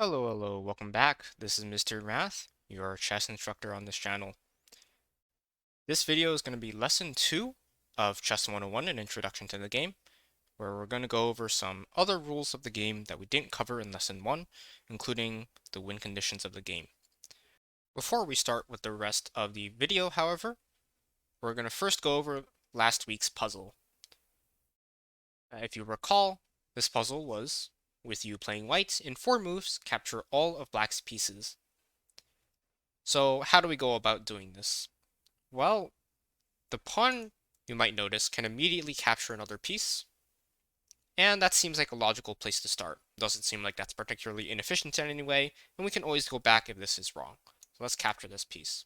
Hello, welcome back. This is Mistermath, your chess instructor on this channel. This video is going to be lesson 2 of Chess 101, an introduction to the game, where we're going to go over some other rules of the game that we didn't cover in lesson 1, including the win conditions of the game. Before we start with the rest of the video, however, we're going to first go over last week's puzzle. If you recall, this puzzle was, with you playing white, in 4 moves, capture all of black's pieces. So how do we go about doing this? Well, the pawn, you might notice, can immediately capture another piece, and that seems like a logical place to start. Doesn't seem like that's particularly inefficient in any way, and we can always go back if this is wrong. So let's capture this piece.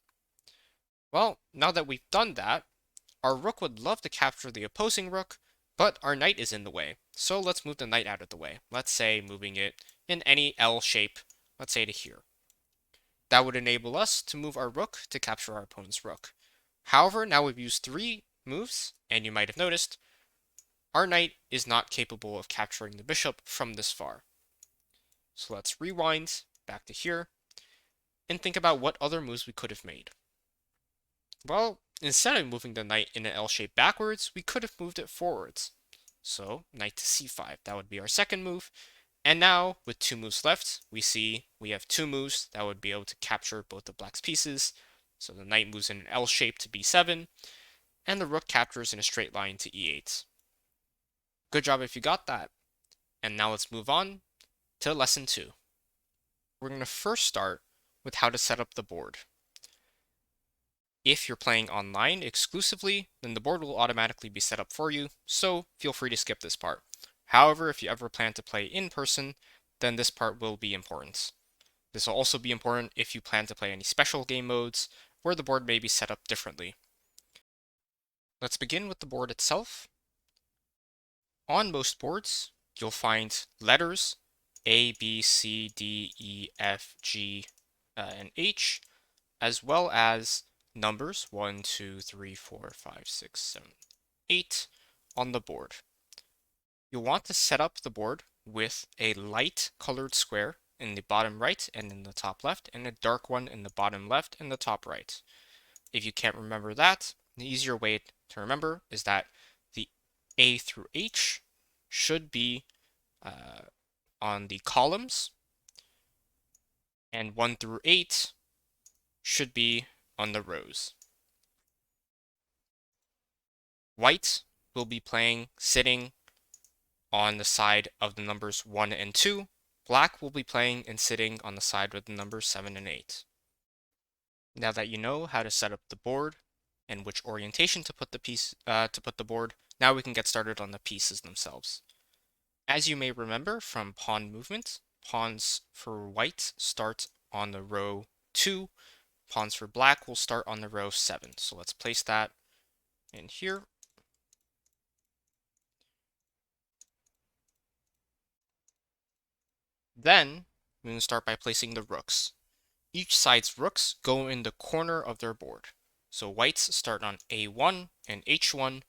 Well, now that we've done that, our rook would love to capture the opposing rook, but our knight is in the way. So let's move the knight out of the way. Let's say moving it in any L shape, let's say to here. That would enable us to move our rook to capture our opponent's rook. However, now we've used 3 moves, and you might have noticed, our knight is not capable of capturing the bishop from this far. So let's rewind back to here, and think about what other moves we could have made. Well, instead of moving the knight in an L shape backwards, we could have moved it forwards. So, knight to c5, that would be our second move. And now, with 2 moves left, we see we have 2 moves that would be able to capture both of black's pieces. So the knight moves in an L shape to b7, and the rook captures in a straight line to e8. Good job if you got that. And now let's move on to lesson 2. We're going to first start with how to set up the board. If you're playing online exclusively, then the board will automatically be set up for you, so feel free to skip this part. However, if you ever plan to play in person, then this part will be important. This will also be important if you plan to play any special game modes where the board may be set up differently. Let's begin with the board itself. On most boards, you'll find letters A, B, C, D, E, F, G, and H, as well as numbers 1, 2, 3, 4, 5, 6, 7, 8 on the board. You'll want to set up the board with a light colored square in the bottom right and in the top left, and a dark one in the bottom left and the top right. If you can't remember that, the easier way to remember is that the A through H should be on the columns, and 1 through 8 should be on the rows. White will be playing sitting on the side of the numbers 1 and 2. Black will be playing and sitting on the side with the numbers 7 and 8. Now that you know how to set up the board and which orientation to put the board, now we can get started on the pieces themselves. As you may remember from pawn movement, pawns for white start on the row 2, pawns for black will start on the row 7. So let's place that in here. Then we're going to start by placing the rooks. Each side's rooks go in the corner of their board. So whites start on A1 and H1,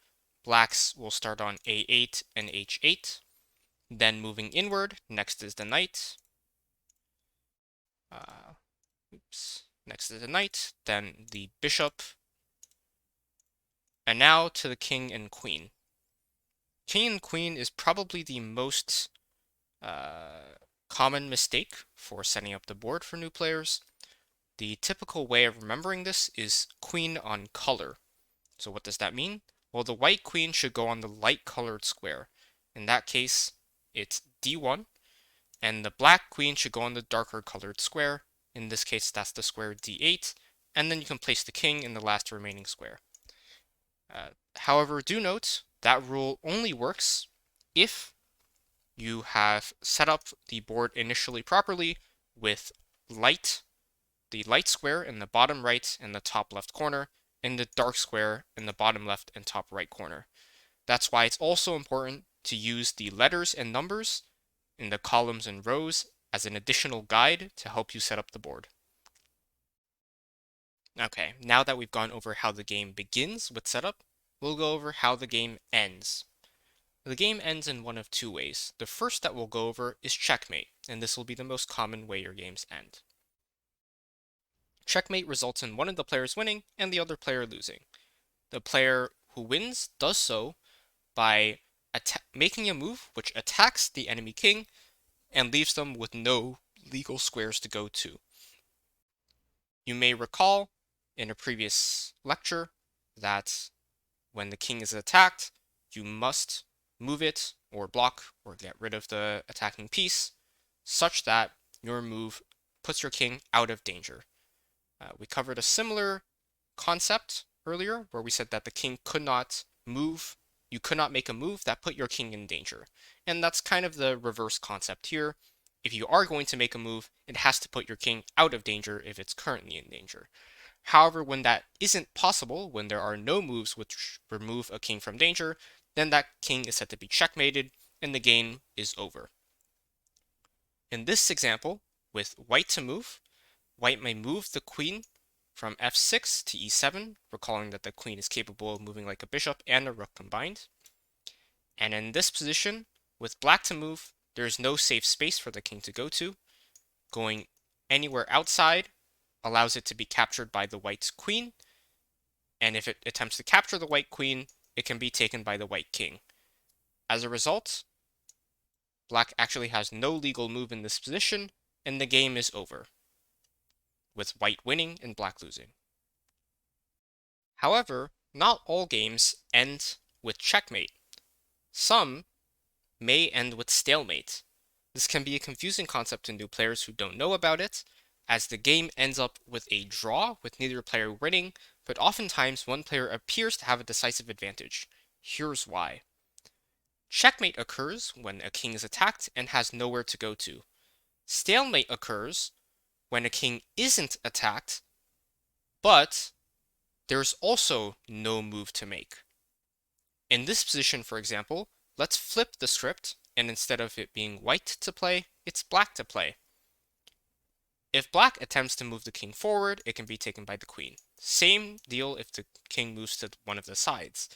blacks will start on A8 and H8. Then moving inward, next is the knight. Next is the knight, then the bishop, and now to the king and queen. King and queen is probably the most common mistake for setting up the board for new players. The typical way of remembering this is queen on color. So what does that mean? Well, the white queen should go on the light colored square. In that case, it's D1, and the black queen should go on the darker colored square. In this case, that's the square D8, and then you can place the king in the last remaining square. However, do note that rule only works if you have set up the board initially properly with the light square in the bottom right and the top left corner, and the dark square in the bottom left and top right corner. That's why it's also important to use the letters and numbers in the columns and rows as an additional guide to help you set up the board. Okay, now that we've gone over how the game begins with setup, we'll go over how the game ends. The game ends in one of two ways. The first that we'll go over is checkmate, and this will be the most common way your games end. Checkmate results in one of the players winning and the other player losing. The player who wins does so by making a move which attacks the enemy king and leaves them with no legal squares to go to. You may recall in a previous lecture that when the king is attacked, you must move it or block or get rid of the attacking piece such that your move puts your king out of danger. We covered a similar concept earlier where we said that the king could not move, you could not make a move that put your king in danger. And that's kind of the reverse concept here. If you are going to make a move, it has to put your king out of danger if it's currently in danger. However, when that isn't possible, when there are no moves which remove a king from danger, then that king is said to be checkmated and the game is over. In this example, with white to move, white may move the queen from f6 to e7, recalling that the queen is capable of moving like a bishop and a rook combined. And in this position, with black to move, there is no safe space for the king to go to. Going anywhere outside allows it to be captured by the white's queen, and if it attempts to capture the white queen, it can be taken by the white king. As a result, black actually has no legal move in this position, and the game is over, with white winning and black losing. However, not all games end with checkmate. Some may end with stalemate. This can be a confusing concept to new players who don't know about it, as the game ends up with a draw with neither player winning, but oftentimes one player appears to have a decisive advantage. Here's why. Checkmate occurs when a king is attacked and has nowhere to go to. Stalemate occurs when a king isn't attacked, but there's also no move to make. In this position, for example, let's flip the script, and instead of it being white to play, it's black to play. If black attempts to move the king forward, it can be taken by the queen. Same deal if the king moves to one of the sides.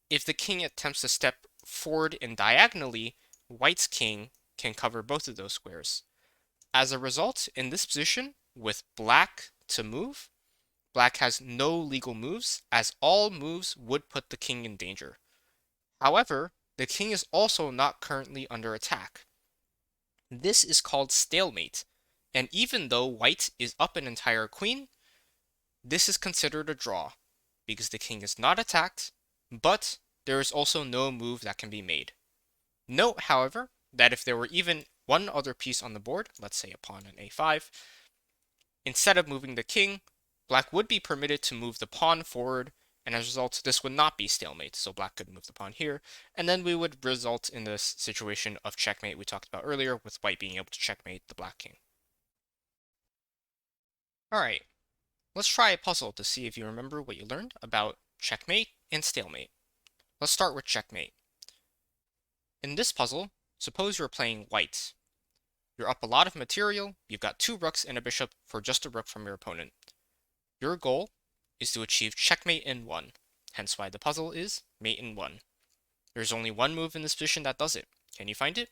If the king attempts to step forward and diagonally, white's king can cover both of those squares. As a result, in this position, with black to move, black has no legal moves, as all moves would put the king in danger. However, the king is also not currently under attack. This is called stalemate, and even though white is up an entire queen, this is considered a draw, because the king is not attacked, but there is also no move that can be made. Note, however, that if there were even one other piece on the board, let's say a pawn on a5, instead of moving the king, black would be permitted to move the pawn forward, and as a result, this would not be stalemate, so black could move the pawn here, and then we would result in this situation of checkmate we talked about earlier, with white being able to checkmate the black king. Alright, let's try a puzzle to see if you remember what you learned about checkmate and stalemate. Let's start with checkmate. In this puzzle, suppose you're playing white. You're up a lot of material, you've got 2 rooks and a bishop for just a rook from your opponent. Your goal is to achieve checkmate in 1, hence why the puzzle is mate in 1. There's only one move in this position that does it. Can you find it?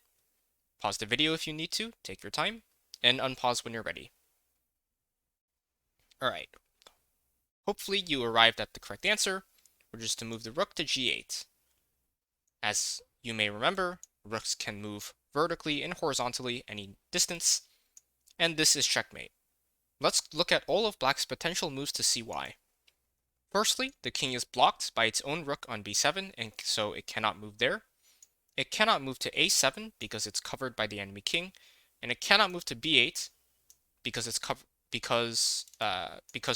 Pause the video if you need to, take your time, and unpause when you're ready. Alright. Hopefully you arrived at the correct answer, which is to move the rook to g8. As you may remember, rooks can move vertically and horizontally any distance, and this is checkmate. Let's look at all of black's potential moves to see why. Firstly, the king is blocked by its own rook on b7, and so it cannot move there. It cannot move to a7 because it's covered by the enemy king, and it cannot move to b8 because it's because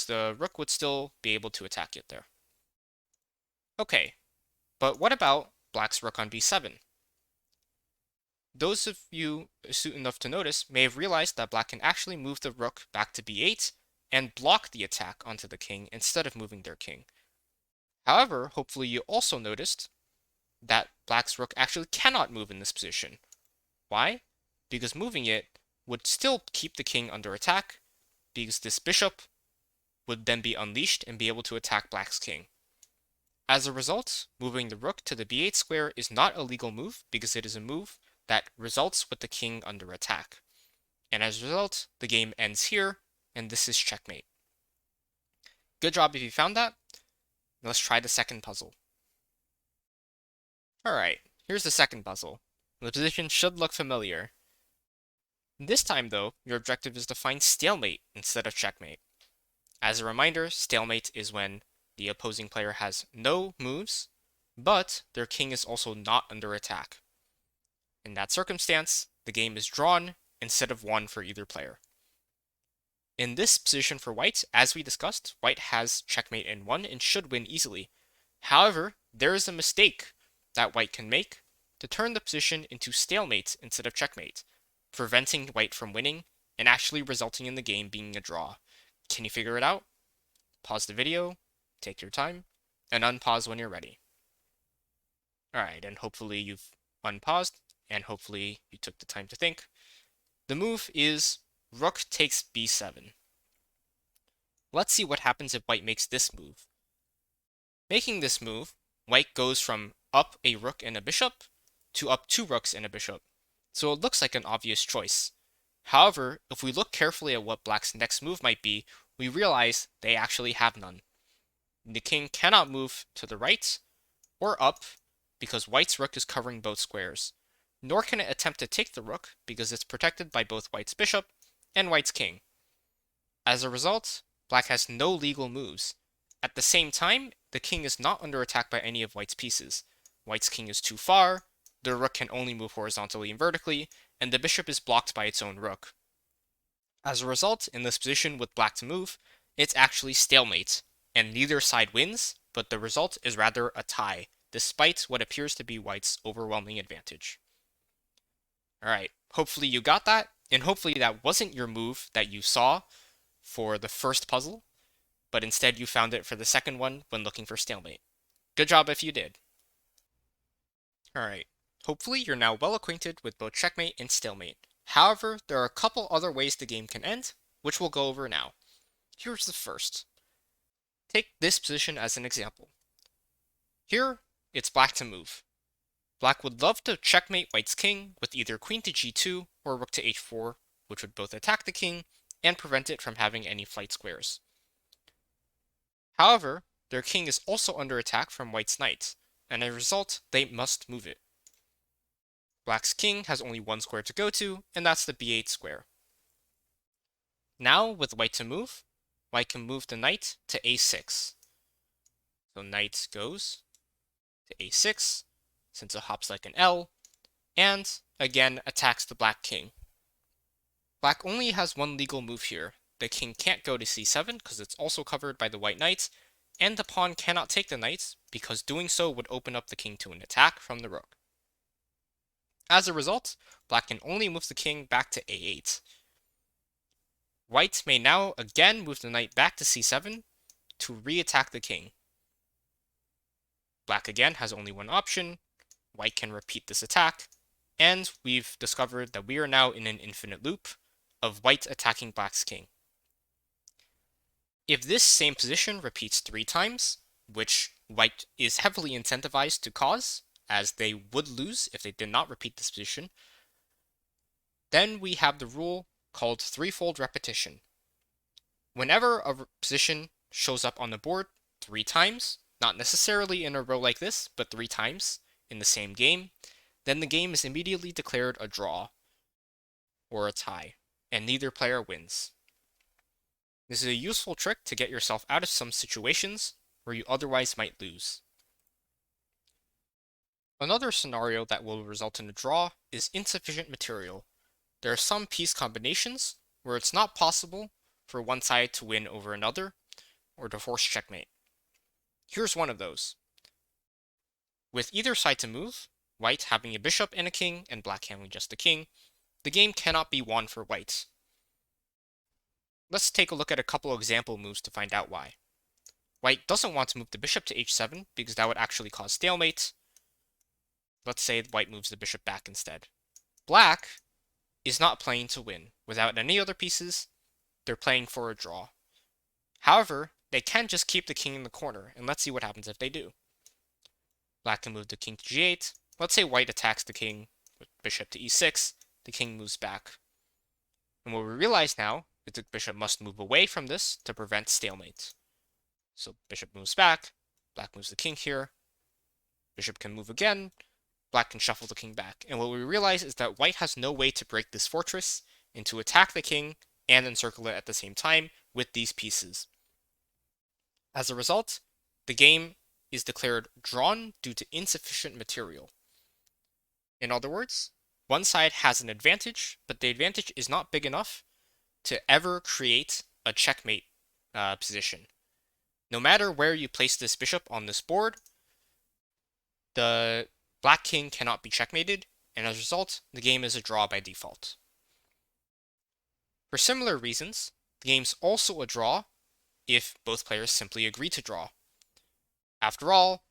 the rook would still be able to attack it there. Okay, but what about black's rook on b7? Those of you astute enough to notice may have realized that black can actually move the rook back to b8 and block the attack onto the king instead of moving their king. However, hopefully you also noticed that black's rook actually cannot move in this position. Why? Because moving it would still keep the king under attack, because this bishop would then be unleashed and be able to attack black's king. As a result, moving the rook to the b8 square is not a legal move because it is a move that results with the king under attack. And as a result, the game ends here, and this is checkmate. Good job if you found that. Let's try the second puzzle. Alright, here's the second puzzle. The position should look familiar. This time though, your objective is to find stalemate instead of checkmate. As a reminder, stalemate is when the opposing player has no moves, but their king is also not under attack. In that circumstance, the game is drawn instead of won for either player. In this position for white, as we discussed, white has checkmate in 1 and should win easily. However, there is a mistake that white can make to turn the position into stalemate instead of checkmate, preventing white from winning and actually resulting in the game being a draw. Can you figure it out? Pause the video, take your time, and unpause when you're ready. Alright, and hopefully you've unpaused, and hopefully you took the time to think. The move is rook takes b7. Let's see what happens if white makes this move. Making this move, white goes from up a rook and a bishop to up 2 rooks and a bishop, so it looks like an obvious choice. However, if we look carefully at what black's next move might be, we realize they actually have none. The king cannot move to the right or up because white's rook is covering both squares, nor can it attempt to take the rook because it's protected by both white's bishop and white's king. As a result, black has no legal moves. At the same time, the king is not under attack by any of white's pieces. White's king is too far, the rook can only move horizontally and vertically, and the bishop is blocked by its own rook. As a result, in this position with black to move, it's actually stalemate, and neither side wins, but the result is rather a tie, despite what appears to be white's overwhelming advantage. Alright, hopefully you got that, and hopefully that wasn't your move that you saw for the first puzzle, but instead you found it for the second one when looking for stalemate. Good job if you did. Alright, hopefully you're now well acquainted with both checkmate and stalemate. However, there are a couple other ways the game can end, which we'll go over now. Here's the first. Take this position as an example. Here, it's black to move. Black would love to checkmate white's king with either queen to g2 or rook to h4, which would both attack the king and prevent it from having any flight squares. However, their king is also under attack from white's knight, and as a result, they must move it. Black's king has only one square to go to, and that's the b8 square. Now, with white to move, white can move the knight to a6. So knight goes to a6, since it hops like an L, and again attacks the black king. Black only has one legal move here. The king can't go to c7 because it's also covered by the white knight, and the pawn cannot take the knight because doing so would open up the king to an attack from the rook. As a result, black can only move the king back to a8. White may now again move the knight back to c7 to re-attack the king. Black again has only one option. White can repeat this attack, and we've discovered that we are now in an infinite loop of white attacking black's king. If this same position repeats 3 times, which white is heavily incentivized to cause, as they would lose if they did not repeat this position, then we have the rule called threefold repetition. Whenever a position shows up on the board 3 times, not necessarily in a row like this, but 3 times in the same game, then the game is immediately declared a draw or a tie, and neither player wins. This is a useful trick to get yourself out of some situations where you otherwise might lose. Another scenario that will result in a draw is insufficient material. There are some piece combinations where it's not possible for one side to win over another or to force checkmate. Here's one of those. With either side to move, white having a bishop and a king and black having just a king, the game cannot be won for white. Let's take a look at a couple example moves to find out why. White doesn't want to move the bishop to h7 because that would actually cause stalemate. Let's say white moves the bishop back instead. Black is not playing to win. Without any other pieces, they're playing for a draw. However, they can just keep the king in the corner, and let's see what happens if they do. Black can move the king to g8. Let's say white attacks the king with bishop to e6. The king moves back. And what we realize now is the bishop must move away from this to prevent stalemate. So bishop moves back, black moves the king here, bishop can move again, black can shuffle the king back. And what we realize is that white has no way to break this fortress and to attack the king and encircle it at the same time with these pieces. As a result, the game is declared drawn due to insufficient material. In other words, one side has an advantage, but the advantage is not big enough to ever create a checkmate position. No matter where you place this bishop on this board, the black king cannot be checkmated, and as a result, the game is a draw by default. For similar reasons, the game's also a draw if both players simply agree to draw. After all,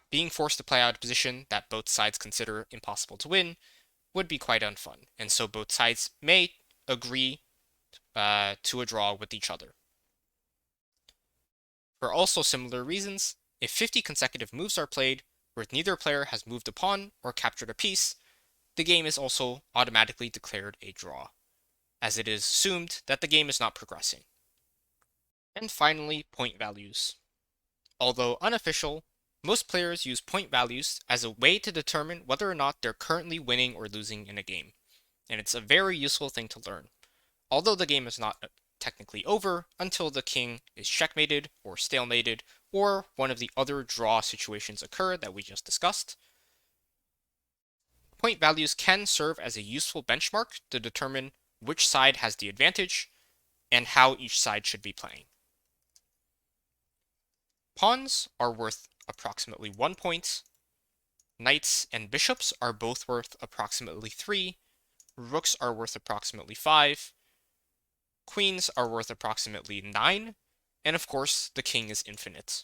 being forced to play out a position that both sides consider impossible to win would be quite unfun, and so both sides may agree to a draw with each other. For also similar reasons, if 50 consecutive moves are played where neither player has moved a pawn or captured a piece, the game is also automatically declared a draw, as it is assumed that the game is not progressing. And finally, point values. Although unofficial, most players use point values as a way to determine whether or not they're currently winning or losing in a game, and it's a very useful thing to learn. Although the game is not technically over until the king is checkmated or stalemated, or one of the other draw situations occur that we just discussed. Point values can serve as a useful benchmark to determine which side has the advantage and how each side should be playing. Pawns are worth approximately 1 point. Knights and bishops are both worth approximately 3. Rooks are worth approximately 5. Queens are worth approximately 9. And of course, the king is infinite.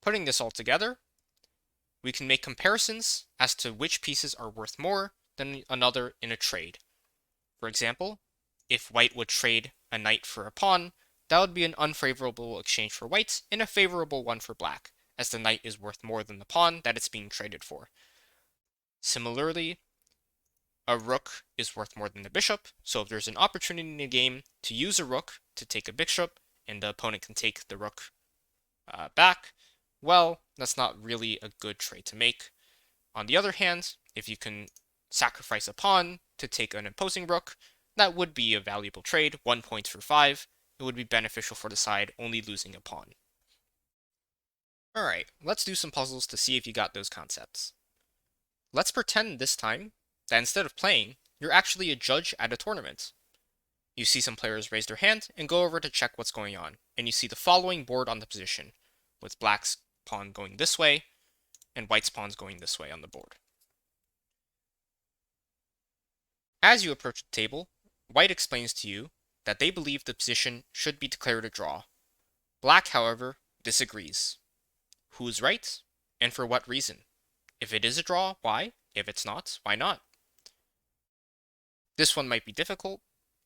Putting this all together, we can make comparisons as to which pieces are worth more than another in a trade. For example, if white would trade a knight for a pawn, that would be an unfavorable exchange for white and a favorable one for black, as the knight is worth more than the pawn that it's being traded for. Similarly, a rook is worth more than the bishop, so if there's an opportunity in the game to use a rook to take a bishop, and the opponent can take the rook back, well, that's not really a good trade to make. On the other hand, if you can sacrifice a pawn to take an opposing rook, that would be a valuable trade, 1 point for 5. It would be beneficial for the side only losing a pawn. Alright, let's do some puzzles to see if you got those concepts. Let's pretend this time that instead of playing, you're actually a judge at a tournament. You see some players raise their hand and go over to check what's going on, and you see the following board on the position, with black's pawn going this way, and white's pawns going this way on the board. As you approach the table, white explains to you that they believe the position should be declared a draw. Black, however, disagrees. Who's right, and for what reason? If it is a draw, why? If it's not, why not? This one might be difficult,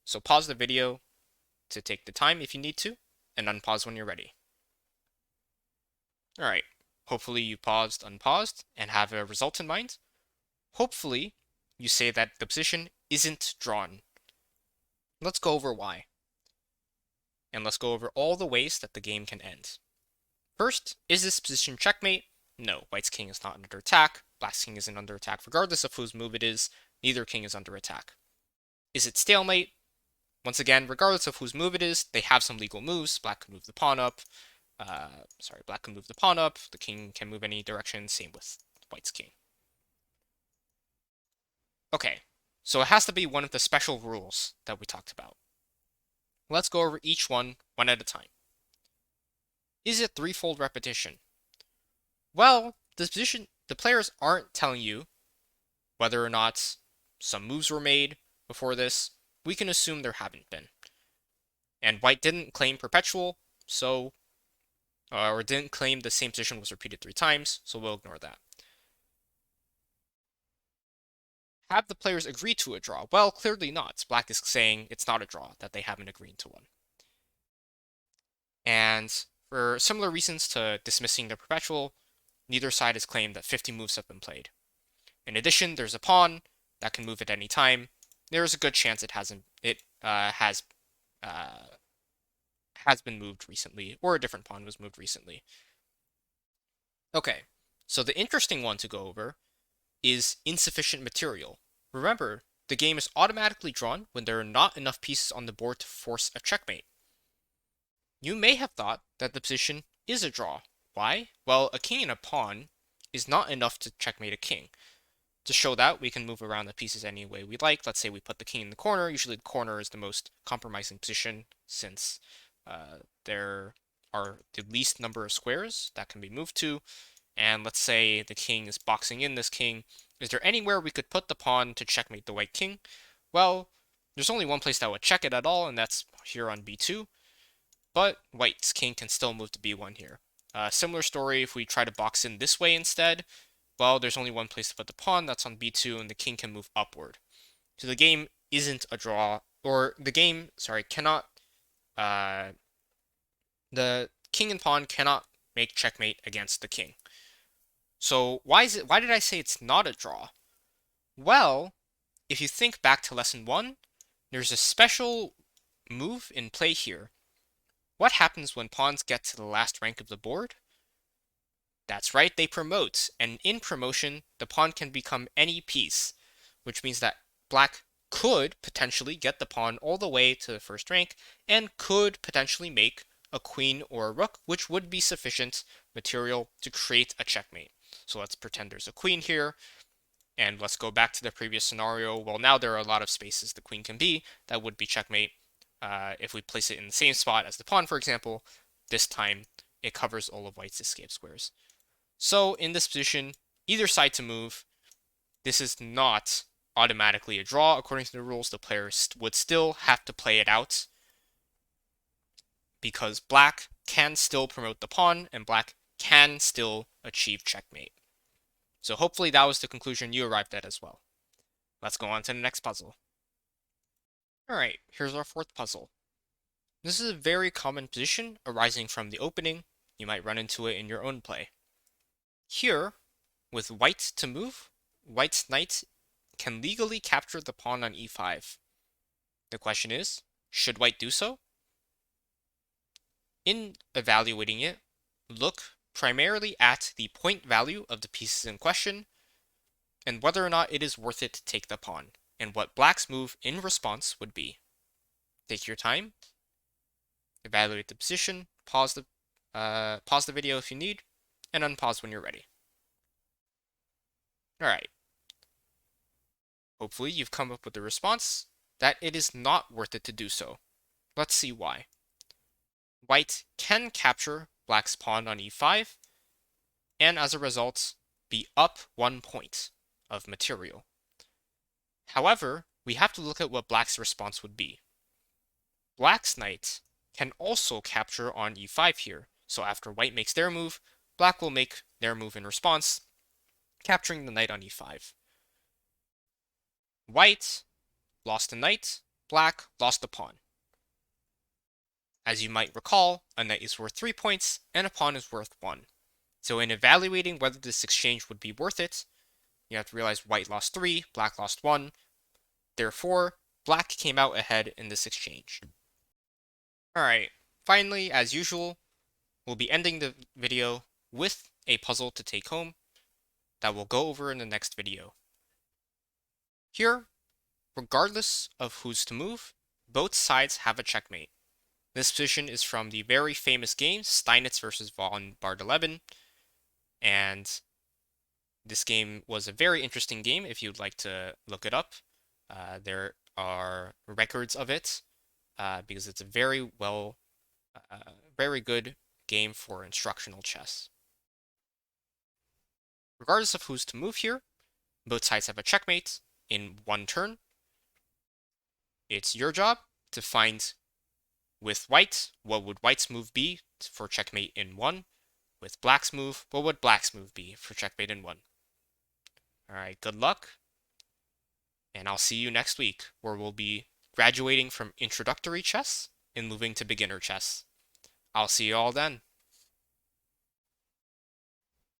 so pause the video to take the time if you need to, and unpause when you're ready. Alright, hopefully you paused, unpaused, and have a result in mind. Hopefully, you say that the position isn't drawn. Let's go over why. And let's go over all the ways that the game can end. First, is this position checkmate? No, white's king is not under attack, black's king isn't under attack regardless of whose move it is, neither king is under attack. Is it stalemate? Once again, regardless of whose move it is, they have some legal moves. Black can move the pawn up. Black can move the pawn up. The king can move any direction. Same with white's king. Okay, so it has to be one of the special rules that we talked about. Let's go over each one at a time. Is it threefold repetition? Well, the players aren't telling you whether or not some moves were made before this. We can assume there haven't been. And white didn't claim perpetual, so or didn't claim the same position was repeated 3 times, so we'll ignore that. Have the players agreed to a draw? Well, clearly not. Black is saying it's not a draw, that they haven't agreed to one. And For similar reasons to dismissing the perpetual, neither side has claimed that 50 moves have been played. In addition, there's a pawn that can move at any time. There is a good chance it has been moved recently, or a different pawn was moved recently. Okay, so the interesting one to go over is insufficient material. Remember, the game is automatically drawn when there are not enough pieces on the board to force a checkmate. You may have thought that the position is a draw. Why? Well, a king and a pawn is not enough to checkmate a king. To show that, we can move around the pieces any way we like. Let's say we put the king in the corner. Usually the corner is the most compromising position since there are the least number of squares that can be moved to. And let's say the king is boxing in this king. Is there anywhere we could put the pawn to checkmate the white king? Well, there's only one place that would check it at all, and that's here on b2. But white's king can still move to b1 here. Similar story if we try to box in this way instead. Well, there's only one place to put the pawn, that's on b2, and the king can move upward. So the game isn't a draw, or the game, sorry, cannot, the king and pawn cannot make checkmate against the king. So why did I say it's not a draw? Well, if you think back to lesson 1, there's a special move in play here. What happens when pawns get to the last rank of the board? That's right, they promote, and in promotion, the pawn can become any piece, which means that black could potentially get the pawn all the way to the first rank, and could potentially make a queen or a rook, which would be sufficient material to create a checkmate. So let's pretend there's a queen here, and let's go back to the previous scenario. Well, now there are a lot of spaces the queen can be that would be checkmate. If we place it in the same spot as the pawn, for example, this time it covers all of white's escape squares. So in this position, either side to move, this is not automatically a draw. According to the rules, the player would still have to play it out because black can still promote the pawn and black can still achieve checkmate. So hopefully that was the conclusion you arrived at as well. Let's go on to the next puzzle. Alright, here's our fourth puzzle. This is a very common position arising from the opening. You might run into it in your own play. Here, with white to move, white's knight can legally capture the pawn on e5. The question is, should white do so? In evaluating it, look primarily at the point value of the pieces in question, and whether or not it is worth it to take the pawn, and what black's move in response would be. Take your time, evaluate the position, pause the video if you need, and unpause when you're ready. Alright. Hopefully you've come up with a response that it is not worth it to do so. Let's see why. White can capture black's pawn on e5, and as a result, be up 1 point of material. However, we have to look at what black's response would be. Black's knight can also capture on e5 here, so after white makes their move, black will make their move in response, capturing the knight on e5. White lost a knight, black lost a pawn. As you might recall, a knight is worth 3 points, and a pawn is worth 1. So in evaluating whether this exchange would be worth it, you have to realize white lost 3, black lost 1. Therefore, black came out ahead in this exchange. Alright, finally, as usual, we'll be ending the video with a puzzle to take home that we'll go over in the next video. Here, regardless of who's to move, both sides have a checkmate. This position is from the very famous game Steinitz versus von Bardeleben, and this game was a very interesting game if you'd like to look it up. There are records of it because it's a very good game for instructional chess. Regardless of who's to move here, both sides have a checkmate in 1 turn. It's your job to find, with white, what would white's move be for checkmate in 1? With black's move, what would black's move be for checkmate in 1? Alright, good luck, and I'll see you next week, where we'll be graduating from introductory chess and moving to beginner chess. I'll see you all then.